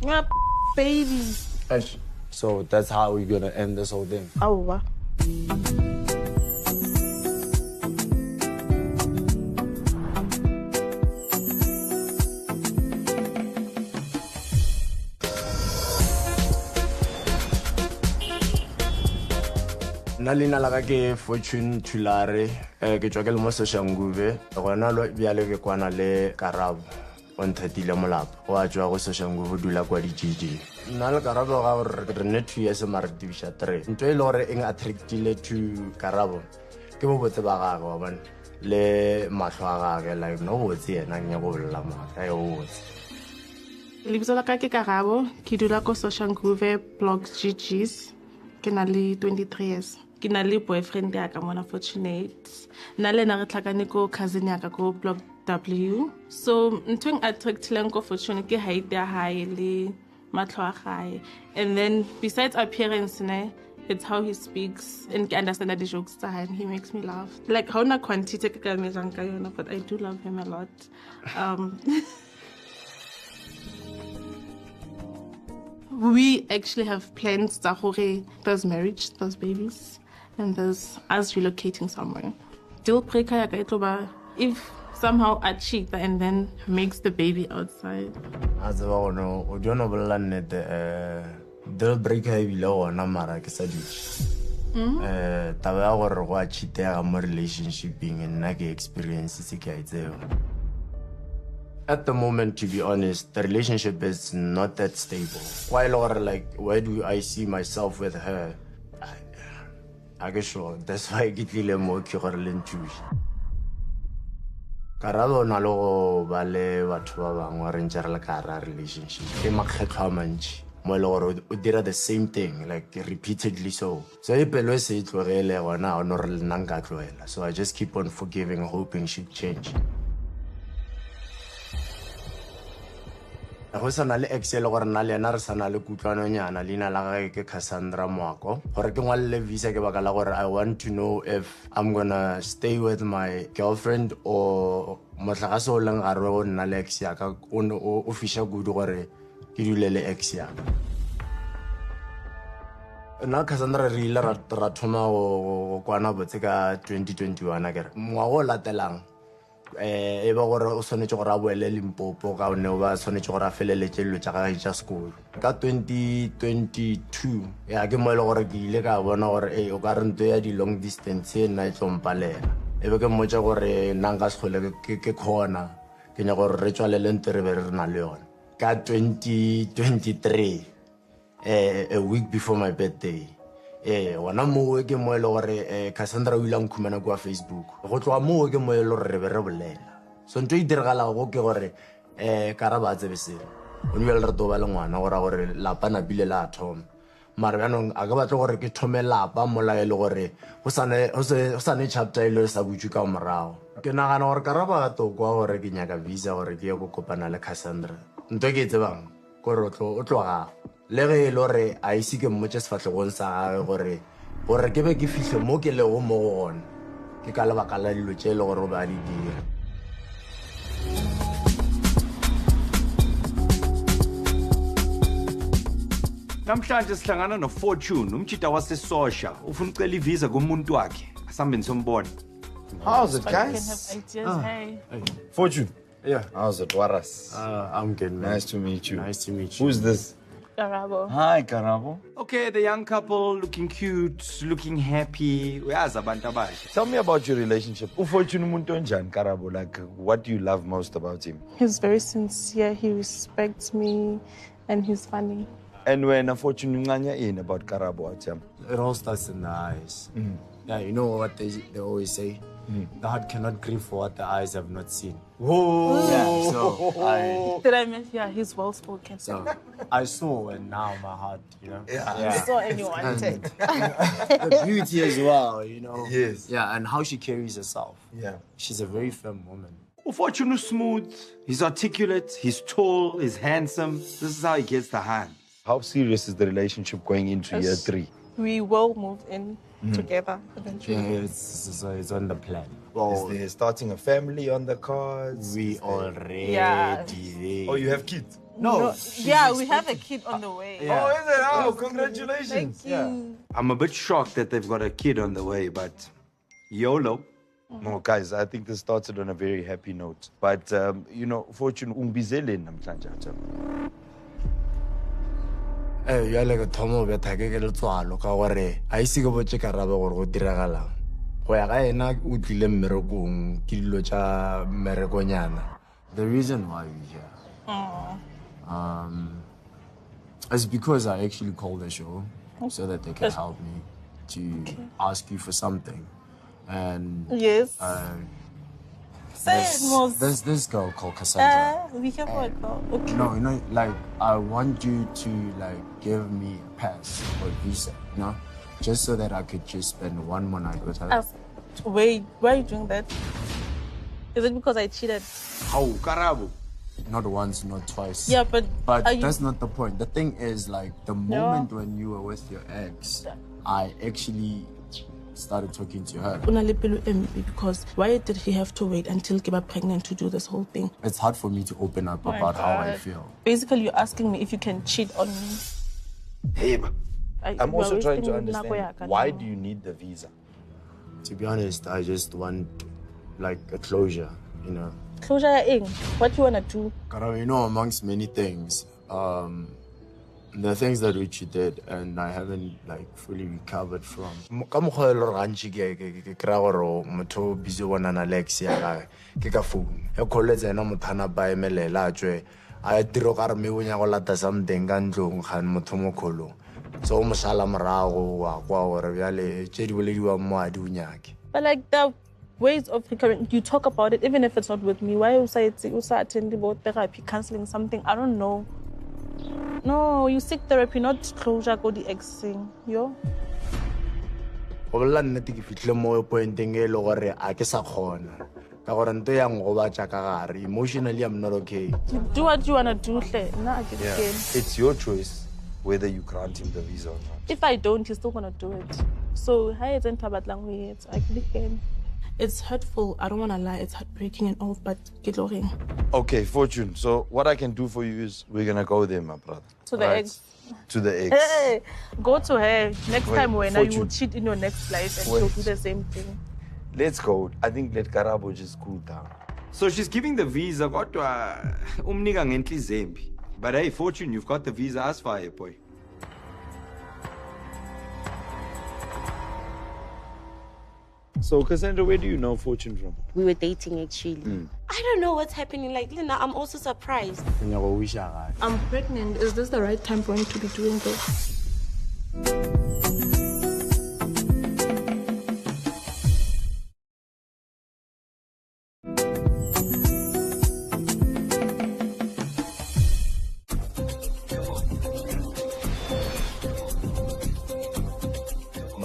My baby. So that's how we're gonna end this whole thing. Oh. Nna leina la ka ke Fortune Thulare ke tswa ke le mo Soshanguve gona lo bjale ke kwana le Karabo o nthetile molapo o a tswa go Soshanguve o dula kwa di-GG nna le Karabo ga gore re ne 2 years mara division 3 ntho e le gore eng attractile to Karabo ke bo botse ba gagwe wa bona le mahlo a gagwe like no botse yena nya go bolla maka e botse Lebitso la ka ke Karabo ke dula ko Soshanguve blocks GGs ke na le 23 years ke na le boyfriend ya ka mona Fortunate na le na re tlhakane ko cousin ya ka ko block W so ntweng attractileng ko Fortunate ke height ya high le matlo a gae and then besides appearance ne it's how he speaks and ke understand the jokes and he makes me laugh like how na quantity ke ka mejang ka yona but I do love him a lot we actually have plans there's marriage, there's babies, and there's us relocating somewhere. Deal breaker if somehow I cheat and then makes the baby outside. As well, no, we don't know the deal breaker below na mara ke sa ditse. Taba gore go a cheatea mo relationshiping and na ke experience se ke a itseo. At the moment, to be honest, the relationship is not that stable. Where do I see myself with her? I guess sure. That's why I get really more current too. Karabo na lo bale batho ba bangwe re ntse re le ka ra relationship. Ke makgetlo a mantsi. Mo le gore o dira the same thing like repeatedly so. So e pelo se tlogele gona o no re nna nka tloela. So I just keep on forgiving, hoping she'd change. Go sana le Excel gore nna le ena re sana le kutlwano nyana leina la gagwe ke Cassandra Moako gore ke ngwalle visa ke baka la gore I want to know if I'm gonna stay with my girlfriend or motlagase o leng gare go nna le ex ya ka o fisha kudu gore ke dule le ex ya nna Cassandra re ile ra thoma go kwana botse ka 2021 a kere ngwago latelang e ba gore o sonetse gore a boele Limpopo ka one o ba sonetse gore a feleletse dilo tsa gagwe tsa school ka 2022 ya ke mo ile gore ke ile ka bona gore o ka re nto ya di long distance e nna e tlompalela e be ke mmotsa gore nna nka se gole ke khona ke nya gore re tswalele nte re be re na le yona ka 2023 a week before my birthday wana mo ke mo ile gore Cassandra o ile nkhumana kwa Facebook go tloa mo ke mo ile gore re be re bolela so ntwe e diragala go ke gore Karabo a tsebe se o ne le re toba le ngwana gore lapa na bile la thoma mara yanong a ka batla gore ke thome lapa mola ile gore go sane chapter ile sa butsu ka morago ke nagana gore Karabo a to kwa gore ke nyaka visa gore ke ye go kopana le Cassandra ntwe ke tsebang gore o tloga le ge le gore a ise ke mmotse sefatlhegong sa gagwe gore ke be ke fihle mo ke lego mo gona ke ka lebaka la dilo tse le gore o ba di dira namhlanje sihlangana noFortune umtshita wasesosha ufuna ucela ivisa kumuntu wakhe asambe nisombona. How's it, But you can guys? have ideas, hey. Fortune. yeah How's it, Waras? I'm good man. Nice to meet you. Nice to meet you. Who's this? Karabo. Hi, Karabo. Okay, the young couple looking cute, looking happy. Uyazi abantu abasha. Tell me about your relationship. Fortune umuntu onjani, Karabo? Like, what do you love most about him? He's very sincere, he respects me, and he's funny. And when Fortune nganya in about Karabo, Atam. It all starts in the eyes. Yeah, you know what they always say? The heart cannot grieve for what the eyes have not seen. Whoa. Yeah, so Did I mention? Yeah, he's well spoken. I saw and now my heart, you know. I saw and you wanted. The beauty as well, you know. Yes. Yeah, and how she carries herself. Yeah. She's a very firm woman. Fortune is smooth, he's articulate, he's tall, he's handsome. This is how he gets the hand. How serious is the relationship going into year 3? We will move in together eventually. Yeah, it's on the plan. Is there starting a family on the cards? We already Yeah. there. Oh, you have kids? No. Yeah, we have a kid on the way. Yeah. Oh, is it? Oh, congratulations. I'm a bit shocked that they've got a kid on the way, but YOLO. No, guys, I think this started on a very happy note. But, Fortune, umbizele namhlanje. Ya le ke thomo be thake ke letswalo ka gore a ise ke botse Karabo gore go diragalang. Go ya ga ena o tlile mmerekong ke dilo tša mmerekonyana. The reason why we're here is because I actually called the show so that they can help me to ask you for something. And Yes. Say it, Mos. there's this girl called Cassandra. We can work out. Okay. No, like I want you to give me a pass or visa, just so that I could just spend one more night with her. Wait, why are you doing that? Is it because I cheated? How, Karabo? Not once, not twice. Yeah, but that's not the point. The thing is, the moment when you were with your ex, I actually started talking to her. Because why did he have to wait until he was pregnant to do this whole thing? It's hard for me to open up about how I feel. Basically, you're asking me if you can cheat on me. Hey, I'm also trying to understand, why do you need the visa? To be honest, I just want a closure, Closure, what you wanna do? Karabo, amongst many things, the things that which you did, and I haven't fully recovered from. Ka mokgwa e le gore gantši ke kry-a gore motho busy o bonana le ex ya gage ke ka phone e kgoletse ena motho a napa a emelela a tswe a tiro ka re mme o nyaka go lata something ka ntlong gane motho mo kgolong so o mo sala morago wa kwa gore bjale tše di bolediwang mo a di o nyake. But the ways of recurring, you talk about it even if it's not with me. Why you say attending about therapy, counseling, something? I don't know. No, you seek therapy, not closure. Go the ex thing, yo. Go bolela nnete ke fitlhile mo pointeng e le gore a ke sa kgona ka gore nto ya ngobatša ka gare. Emotionally I'm not okay. You do what you wanna do, hle. Nah, It's your choice whether you grant him the visa or not. If I don't, he's still gonna do it. So, hi, it's It's hurtful. I don't wanna lie. It's heartbreaking and all, but get looking. Okay, Fortune. So what I can do for you is we're gonna go there, my brother. To the ex. To the ex. Hey, go to her. Next time when you Fortune. will cheat in your next life and she'll do the same thing. Let's go. I think let Karabo just cool down. So she's giving the visa, kodwa umnika ngenhliziyo embi. But hey, Fortune, you've got the visa as fire, boy. So, Cassandra, where do you know Fortune from? We were dating actually. I don't know what's happening. Lena, I'm also surprised. I'm pregnant. Is this the right time for me to be doing this?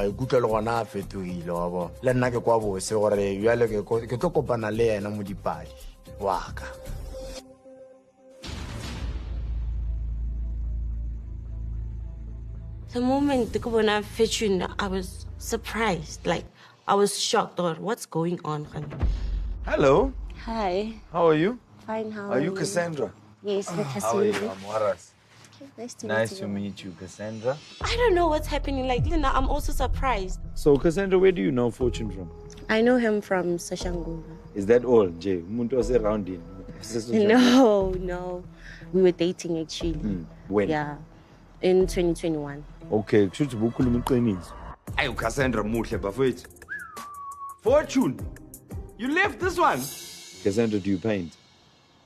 maikutlo le gona a fetogile wa bona le nna ke kwa bose gore bjale ke tlo kopana le yena mo dipadi wa ka. The moment the Kubona Fortune, I was surprised. I was shocked. Or what's going on, honey? Hello. Hi. How are you? Fine, how Are you Cassandra? Yes, I'm How are you? Cassandra. I'm Waras. Nice To meet you, Cassandra. I don't know what's happening. Lena, I'm also surprised. So, Cassandra, where do you know Fortune from? I know him from Soshanguva. Is that all, Jay? Umuntu around in. No. We were dating actually. When? Yeah, in 2021. Okay, kushuthi bukhuluma iqiniso. Ayo Cassandra muhle bafethu. Fortune, you left this one. Cassandra, do you paint?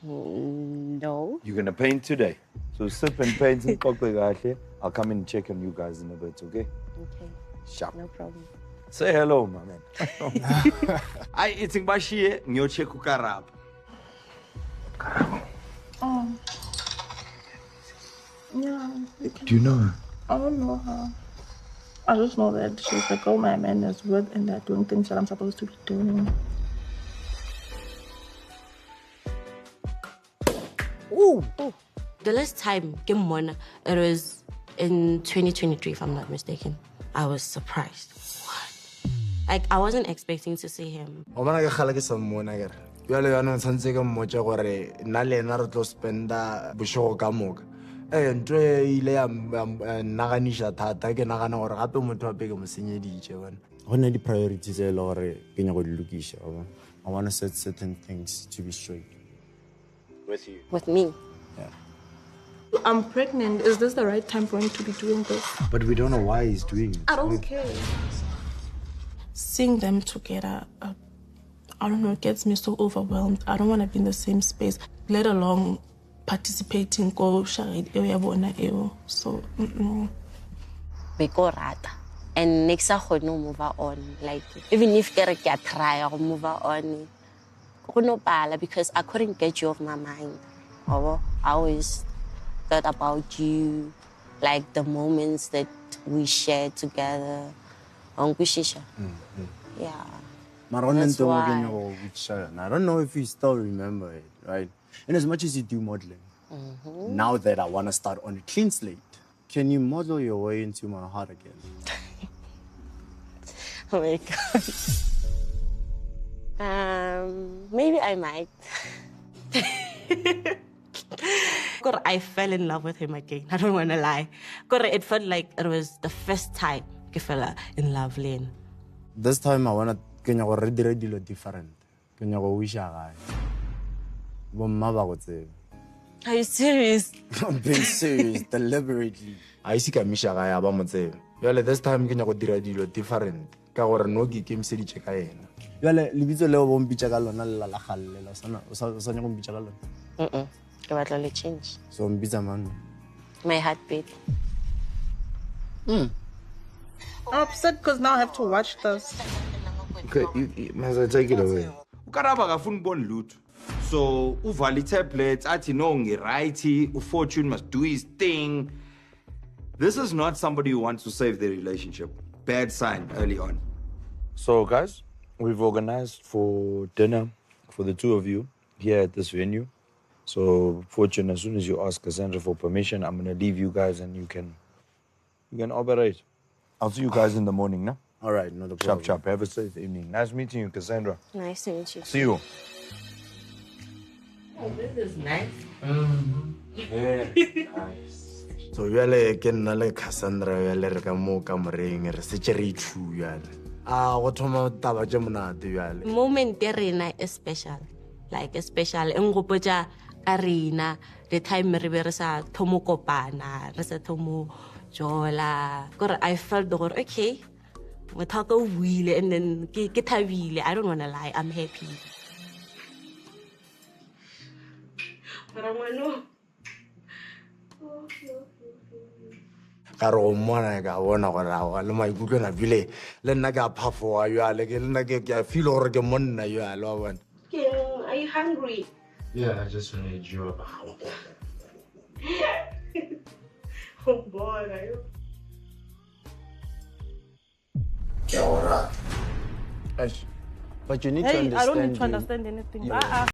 No. You're gonna paint today. So sip and paint and kahle. I'll come and check on you guys in a bit, okay? Okay, Sharp. no problem. Say hello, my man. Ay ithi ngibashiye ngiyocheck uKarabo. Yeah, Do you know her? I don't know her. I just know that she's the girl my man is with and they're doing things that I'm supposed to be doing. Ooh. The last time it was in 2023, if I'm not mistaken. I was surprised. What? I wasn't expecting to see him. O bona ke kgale ke sa mmona kere jale yaanong tshwanetse ke mmotse gore nna le ena re tlo spenda bošego ka moka ntho e ile ya nnaganiša thata ke nagana gore gape motho wape ke mo senyeditše bone go nne di-priorities e le gore ke nyako di lokiša I want to set certain things to be straight with you. With me. Yeah. I'm pregnant. Is this the right time for him to be doing this? But we don't know why he's doing it. I don't care. Seeing them together, I don't know, it gets me so overwhelmed. I don't want to be in the same space, let alone participating. Go shared area bona eo. So, Beko rata. And next I could no move on. Like even if I try or move on, no bala because I couldn't get you off my mind. I always thought about you, like the moments that we shared together. Yeah. That's why. I don't know if you still remember it, right? And as much as you do modeling, now that I want to start on a clean slate, can you model your way into my heart again? Oh my God. Maybe I might. I fell in love with him again. I don't want to lie. It felt like it was the first time I fell in love. This time I want to do different. Are you serious? I'm being serious, deliberately. I see Kamisha Gaya Bamote. Well, this time can you do different? Kawar no game city check. Well, Libito won't be chagalon, la halle, Sonia won't be chagalon. It will change. So, Bizaman. My heartbeat. I'm upset because now I have to watch this. Okay, you take it away. Ukaraba kafuni bon lutho. So uvali tablets athi no ngirighty, uFortune must do his thing. This is not somebody who wants to save their relationship. Bad sign early on. So, guys, we've organized for dinner for the two of you here at this venue. So, Fortune, as soon as you ask Cassandra for permission, I'm going to leave you guys and you can operate. I'll see you guys in the morning, no? All right, not a problem. Chop. Have a safe evening. Nice meeting you, Cassandra. Nice to meet you. See you. Oh, this is nice. Very nice. So, we are like Cassandra, we are like a more cameraing, a stitchery true. What taba jamuna, Moment there is special. Like, special. Ngopoja arena, the time we were sa tomo kopana, resa tomo jola. I felt okay. We talk a wheel and then get a wheel. I don't want to lie. I'm happy. But I want to know. Karo mwana ga bona gore le maikutlo na bile le nna ka phafo ya le ke nna ke feel gore ke monna yo a lo bona. Are you hungry? Yeah, I just need you. Oh boy, But you need to understand. I don't need to understand anything.